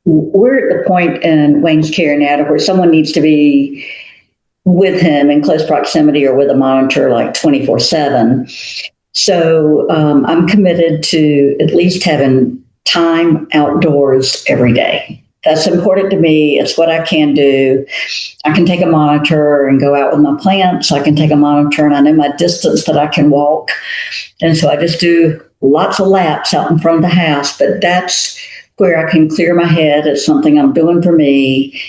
we're at the point in Wayne's care now to where someone needs to be with him in close proximity or with a monitor like 24/7. So I'm committed to at least having time outdoors every day. That's important to me. It's what I can do. I can take a monitor and go out with my plants. I can take a monitor and I know my distance that I can walk. And so I just do lots of laps out in front of the house. But that's where I can clear my head. It's something I'm doing for me.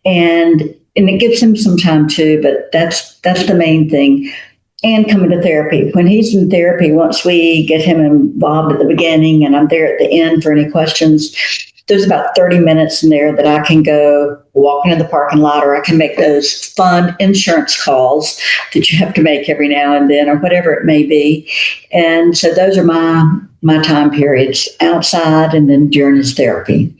And it gives him some time too, but that's the main thing. And coming to therapy. When he's in therapy, once we get him involved at the beginning and I'm there at the end for any questions, there's about 30 minutes in there that I can go walk into the parking lot, or I can make those fun insurance calls that you have to make every now and then, or whatever it may be. And so those are my time periods outside and then during his therapy.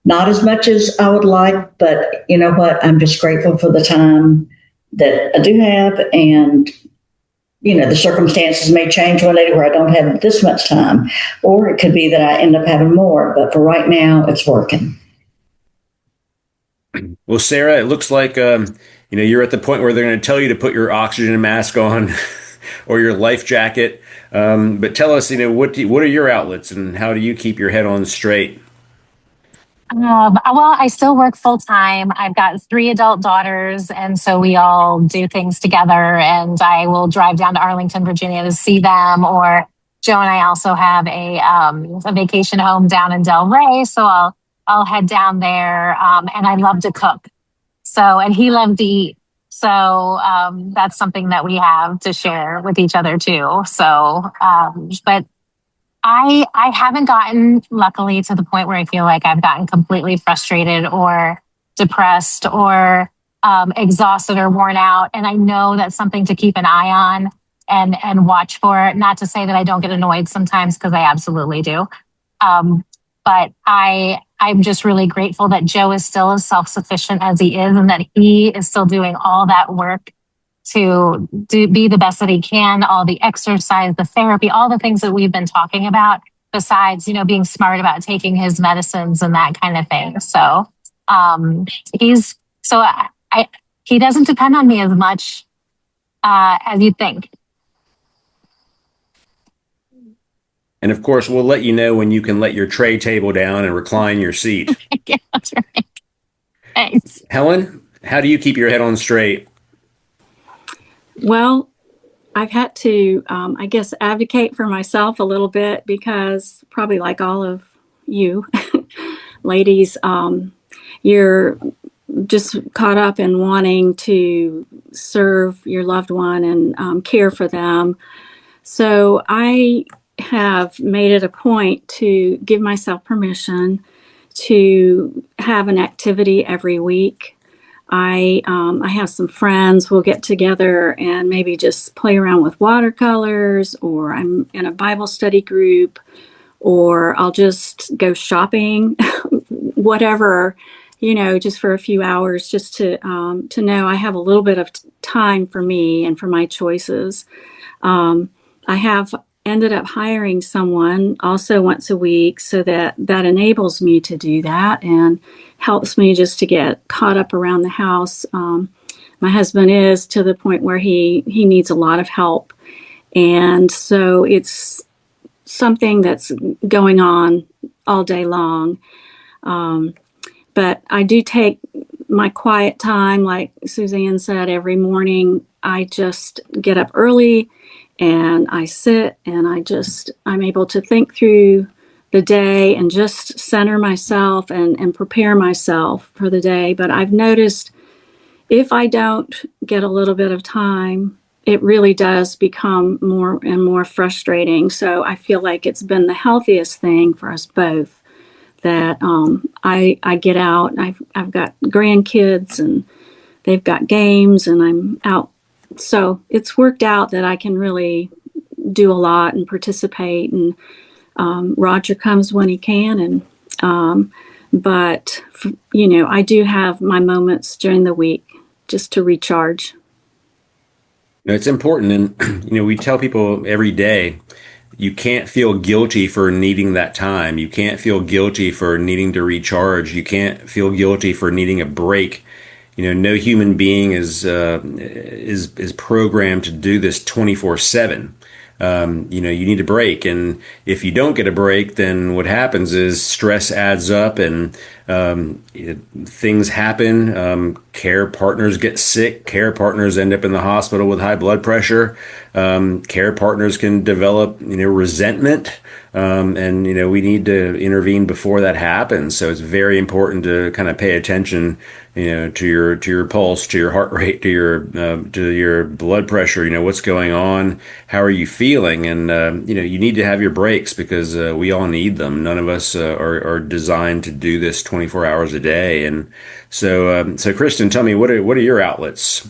Not as much as I would like, but you know what? I'm just grateful for the time that I do have. And the circumstances may change one day where I don't have this much time, or it could be that I end up having more. But for right now, it's working. Well, Sarah, it looks like you're at the point where they're going to tell you to put your oxygen mask on or your life jacket. But tell us, what are your outlets, and how do you keep your head on straight? Well, I still work full time. I've got 3 adult daughters, and so we all do things together. And I will drive down to Arlington, Virginia to see them. Or Joe and I also have a vacation home down in Del Rey, so I'll head down there. And I love to cook, and he loves to eat. So that's something that we have to share with each other too. But I haven't gotten, luckily, to the point where I feel like I've gotten completely frustrated or depressed or exhausted or worn out. And I know that's something to keep an eye on and watch for. Not to say that I don't get annoyed sometimes, because I absolutely do. But I'm just really grateful that Joe is still as self-sufficient as he is, and that he is still doing all that work to be the best that he can, all the exercise, the therapy, all the things that we've been talking about, besides, being smart about taking his medicines and that kind of thing. So he's, so I he doesn't depend on me as much as you'd think. And of course, we'll let you know when you can let your tray table down and recline your seat. Yeah, that's right. Thanks. Helen, how do you keep your head on straight? Well, I've had to, I guess, advocate for myself a little bit, because probably like all of you ladies, you're just caught up in wanting to serve your loved one and care for them. So I have made it a point to give myself permission to have an activity every week. I have some friends. We'll get together and maybe just play around with watercolors, or I'm in a Bible study group, or I'll just go shopping, whatever, just for a few hours, just to know I have a little bit of time for me and for my choices. I have ended up hiring someone also once a week, so that enables me to do that and helps me just to get caught up around the house. My husband is to the point where he needs a lot of help. And so it's something that's going on all day long. But I do take my quiet time, like Suzanne said, every morning. I just get up early and I sit and I'm able to think through the day and just center myself and prepare myself for the day. But I've noticed if I don't get a little bit of time, it really does become more and more frustrating. So I feel like it's been the healthiest thing for us both that I get out. I've got grandkids and they've got games and I'm out. So it's worked out that I can really do a lot and participate. And Roger comes when he can. But I do have my moments during the week just to recharge. It's important. And, we tell people every day, you can't feel guilty for needing that time. You can't feel guilty for needing to recharge. You can't feel guilty for needing a break. No human being is programmed to do this 24/7. You need a break, and if you don't get a break, then what happens is stress adds up, and things happen. Care partners get sick. Care partners end up in the hospital with high blood pressure. Care partners can develop, resentment, and we need to intervene before that happens. So it's very important to kind of pay attention, to your pulse, to your heart rate, to your blood pressure. What's going on? How are you feeling? And you need to have your breaks because we all need them. None of us are designed to do this 24 hours a day. And so Kristen, tell me, what are your outlets?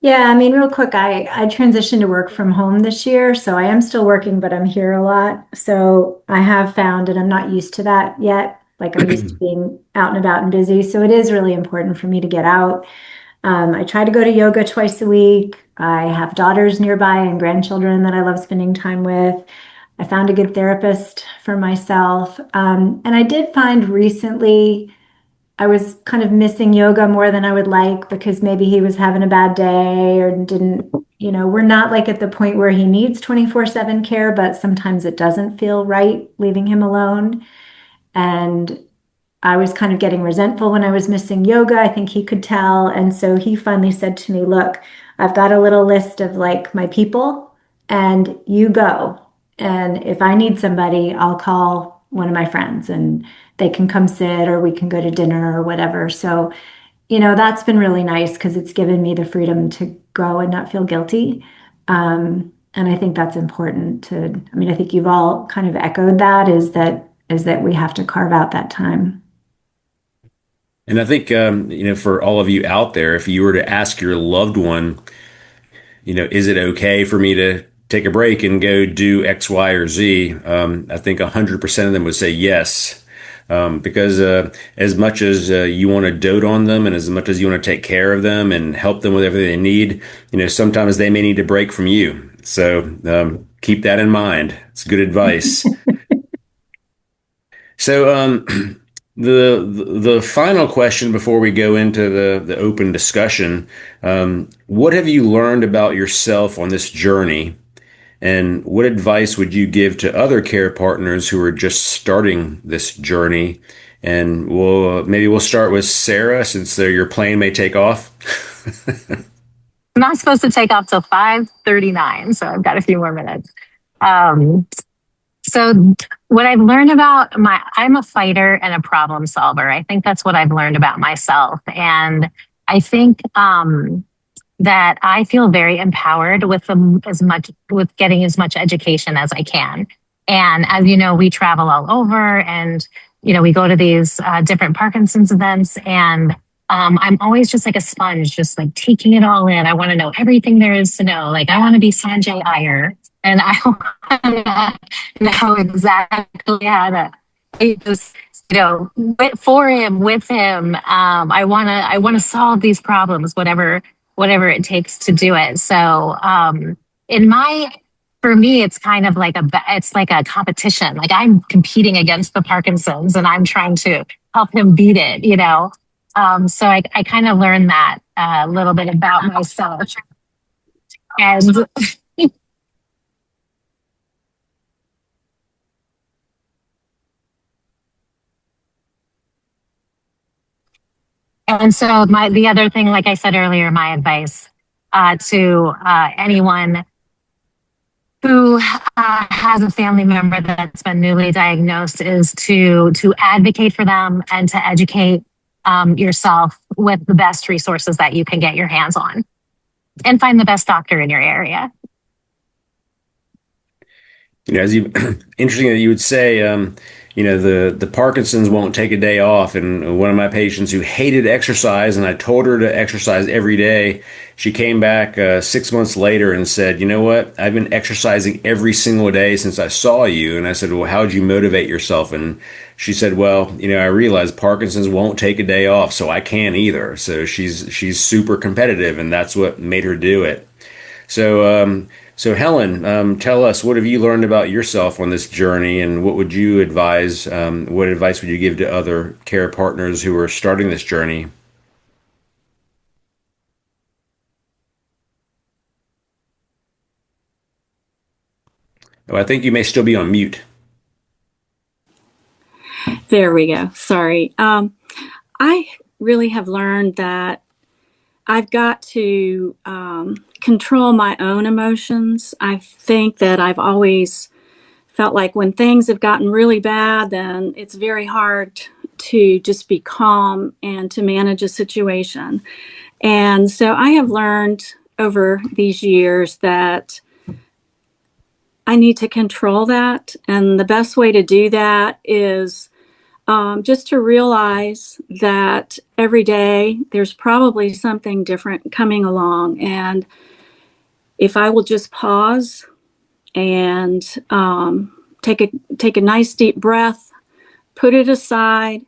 Yeah, I mean, real quick, I transitioned to work from home this year, so I am still working, but I'm here a lot. So I have found, and I'm not used to that yet. Like I'm used to being out and about and busy. So it is really important for me to get out. I try to go to yoga twice a week. I have daughters nearby and grandchildren that I love spending time with. I found a good therapist for myself. And I did find recently I was kind of missing yoga more than I would like because maybe he was having a bad day or didn't, we're not like at the point where he needs 24/7 care, but sometimes it doesn't feel right leaving him alone. And I was kind of getting resentful when I was missing yoga. I think he could tell. And so he finally said to me, look, I've got a little list of like my people and you go. And if I need somebody, I'll call one of my friends and they can come sit or we can go to dinner or whatever. So, that's been really nice because it's given me the freedom to go and not feel guilty. And I think that's important I think you've all kind of echoed that is that we have to carve out that time. And I think, for all of you out there, if you were to ask your loved one, is it okay for me to take a break and go do X, Y, or Z? I think 100% of them would say yes. Because as much as you want to dote on them and as much as you want to take care of them and help them with everything they need, sometimes they may need a break from you. So keep that in mind. It's good advice. So the final question before we go into the open discussion, what have you learned about yourself on this journey? And what advice would you give to other care partners who are just starting this journey? And maybe we'll start with Sarah, since your plane may take off. I'm not supposed to take off till 5:39, so I've got a few more minutes. Um, so what I've learned about I'm a fighter and a problem solver. I think that's what I've learned about myself. And I think that I feel very empowered with with getting as much education as I can. And as you know, we travel all over and, we go to these different Parkinson's events and I'm always just like a sponge, just like taking it all in. I want to know everything there is to know. Like I want to be Sanjay Iyer and I want to know exactly how to just, for him, with him. I want to solve these problems, whatever it takes to do it. So, for me, it's kind of like it's like a competition. Like I'm competing against the Parkinson's and I'm trying to help him beat it. So I kind of learned that a little bit about myself. And and so the other thing, like I said earlier, my advice to anyone who has a family member that's been newly diagnosed is to advocate for them and to educate yourself with the best resources that you can get your hands on and find the best doctor in your area. As you, interesting that you would say, the Parkinson's won't take a day off. And one of my patients who hated exercise, and I told her to exercise every day, she came back 6 months later and said, "You know what? I've been exercising every single day since I saw you." And I said, "Well, how'd you motivate yourself?" And she said, "Well, I realized Parkinson's won't take a day off, so I can't either." So she's super competitive, and that's what made her do it. So Helen, tell us, what have you learned about yourself on this journey, and what would you advise? What advice would you give to other care partners who are starting this journey? Oh, I think you may still be on mute. There we go. Sorry. I really have learned that I've got to control my own emotions. I think that I've always felt like when things have gotten really bad, then it's very hard to just be calm and to manage a situation. And so I have learned over these years that I need to control that. And the best way to do that is just to realize that every day there's probably something different coming along. And if I will just pause and take a nice deep breath, put it aside,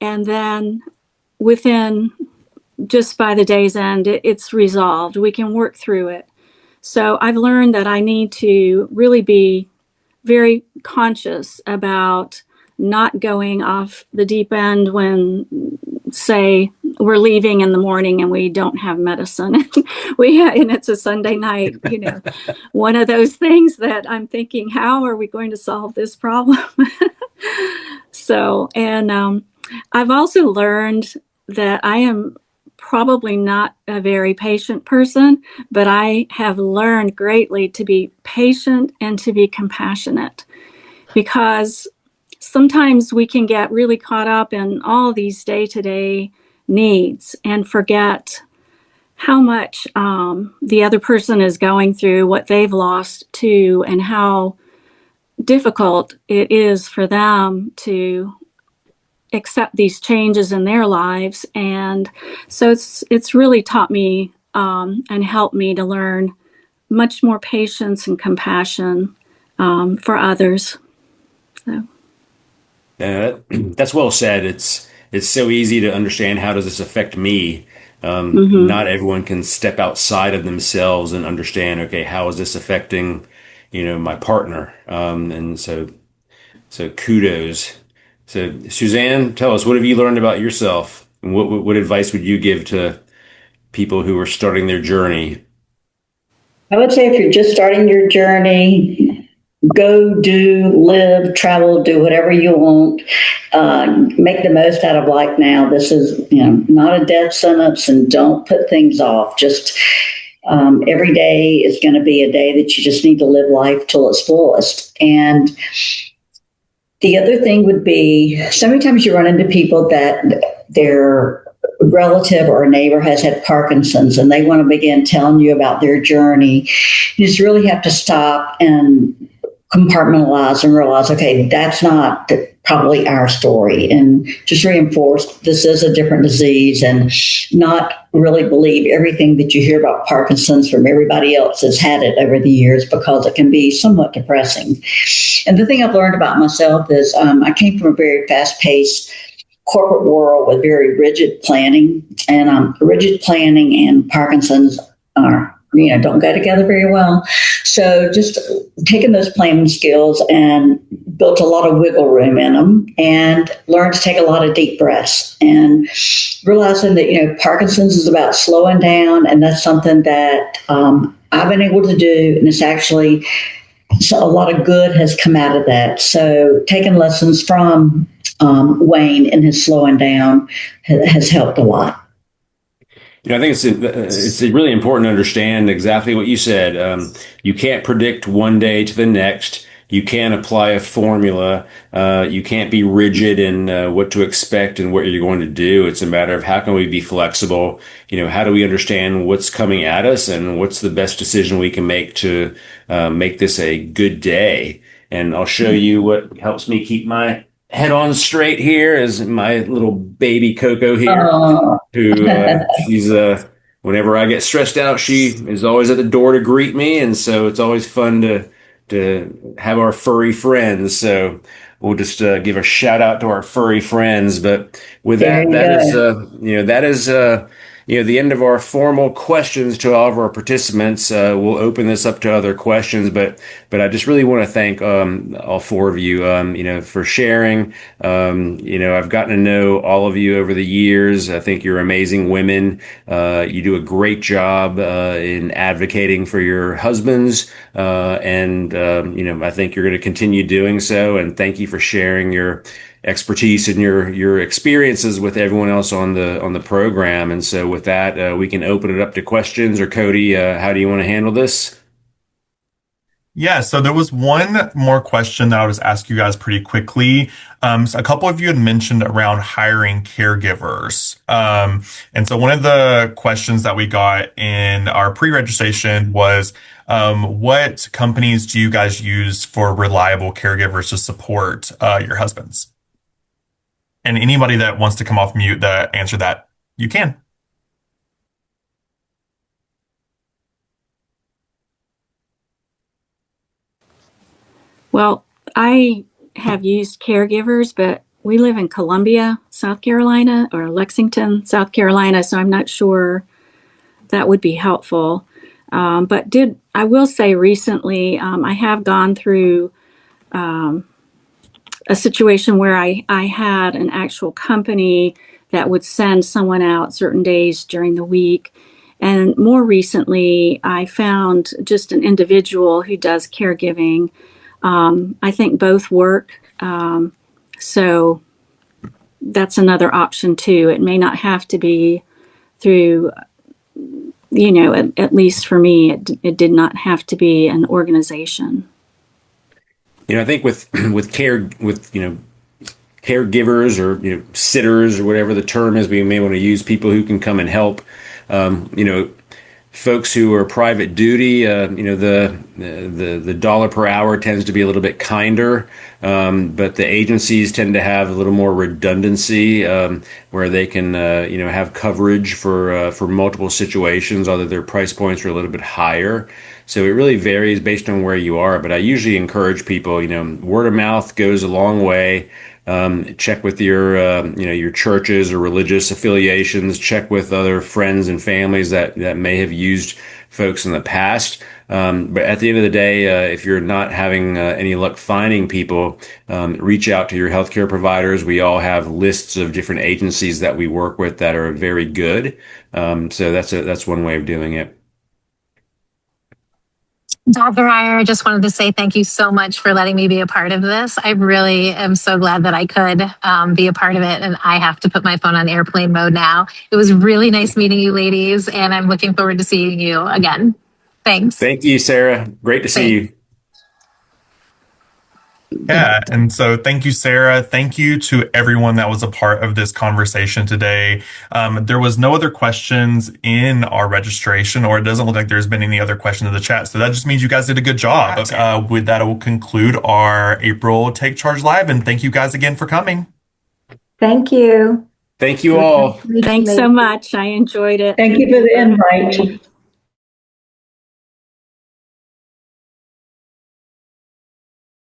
and then within just by the day's end, it's resolved. We can work through it. So I've learned that I need to really be very conscious about not going off the deep end when, say, we're leaving in the morning and we don't have medicine. And it's a Sunday night, one of those things that I'm thinking, how are we going to solve this problem? So, and I've also learned that I am probably not a very patient person, but I have learned greatly to be patient and to be compassionate, because sometimes we can get really caught up in all these day-to-day needs and forget how much the other person is going through, what they've lost too, and how difficult it is for them to accept these changes in their lives. And so it's really taught me and helped me to learn much more patience and compassion for others. So. That's well said. It's so easy to understand, how does this affect me? Mm-hmm. Not everyone can step outside of themselves and understand, okay, how is this affecting, my partner? And so kudos. So Suzanne, tell us, what have you learned about yourself? And what advice would you give to people who are starting their journey? I would say if you're just starting your journey, go, do, live, travel, do whatever you want. Make the most out of life now. This is, not a death sentence, and don't put things off. Just every day is going to be a day that you just need to live life till its fullest. And the other thing would be, so many times you run into people that their relative or a neighbor has had Parkinson's and they want to begin telling you about their journey. You just really have to stop and compartmentalize and realize, okay, that's not probably our story, and just reinforce this is a different disease, and not really believe everything that you hear about Parkinson's from everybody else that's had it over the years, because it can be somewhat depressing. And the thing I've learned about myself is I came from a very fast-paced corporate world with very rigid planning, and rigid planning and Parkinson's are don't go together very well. So just taking those planning skills and built a lot of wiggle room in them, and learned to take a lot of deep breaths, and realizing that Parkinson's is about slowing down, and that's something that I've been able to do, and it's actually, so a lot of good has come out of that. So taking lessons from Wayne and his slowing down has helped a lot. I think it's really important to understand exactly what you said. You can't predict one day to the next. You can't apply a formula. You can't be rigid in what to expect and what you're going to do. It's a matter of how can we be flexible? How do we understand what's coming at us, and what's the best decision we can make to make this a good day? and I'll show you what helps me keep my head on straight here is my little baby Coco here, Oh, who she's whenever I get stressed out, she is always at the door to greet me, and so it's always fun to have our furry friends. So we'll just give a shout out to our furry friends. But with there that, you that is go. that is the end of our formal questions to all of our participants. We'll open this up to other questions, but I just really want to thank all four of you, for sharing. I've gotten to know all of you over the years. I think you're amazing women. You do a great job in advocating for your husbands, and I think you're going to continue doing so. And thank you for sharing your expertise and your experiences with everyone else on the program. And so, with that, we can open it up to questions. Or Cody, how do you want to handle this? Yeah, so there was one more question that I'll just ask you guys pretty quickly. So a couple of you had mentioned around hiring caregivers. And so one of the questions that we got in our pre-registration was, what companies do you guys use for reliable caregivers to support your husbands? And anybody that wants to come off mute to answer that, you can. Well, I have used caregivers, but we live in Columbia, South Carolina, or Lexington, South Carolina, so I'm not sure that would be helpful. But I will say recently, I have gone through a situation where I had an actual company that would send someone out certain days during the week. And more recently, I found just an individual who does caregiving. I think both work. So that's another option too. It may not have to be through, at least for me, it did not have to be an organization. I think with care with caregivers or sitters or whatever the term is, we may want to use people who can come and help. Folks who are private duty, the dollar per hour tends to be a little bit kinder, but the agencies tend to have a little more redundancy, where they can have coverage for multiple situations, although their price points are a little bit higher. So it really varies based on where you are. But I usually encourage people, word of mouth goes a long way. Check with your churches or religious affiliations. Check with other friends and families that may have used folks in the past. But at the end of the day, if you're not having any luck finding people, reach out to your healthcare providers. We all have lists of different agencies that we work with that are very good. So that's one way of doing it. Dr. Iyer, I just wanted to say thank you so much for letting me be a part of this. I really am so glad that I could be a part of it, and I have to put my phone on airplane mode now. It was really nice meeting you ladies, and I'm looking forward to seeing you again. Thanks. Thank you, Sarah. Great to see you. Yeah, and so thank you, Sarah. Thank you to everyone that was a part of this conversation today. There was no other questions in our registration, or it doesn't look like there's been any other questions in the chat. So that just means you guys did a good job. With that, it will conclude our April Take Charge Live, and thank you guys again for coming. Thank you. Thank you all. Thanks so much. I enjoyed it. Thank you for the invite.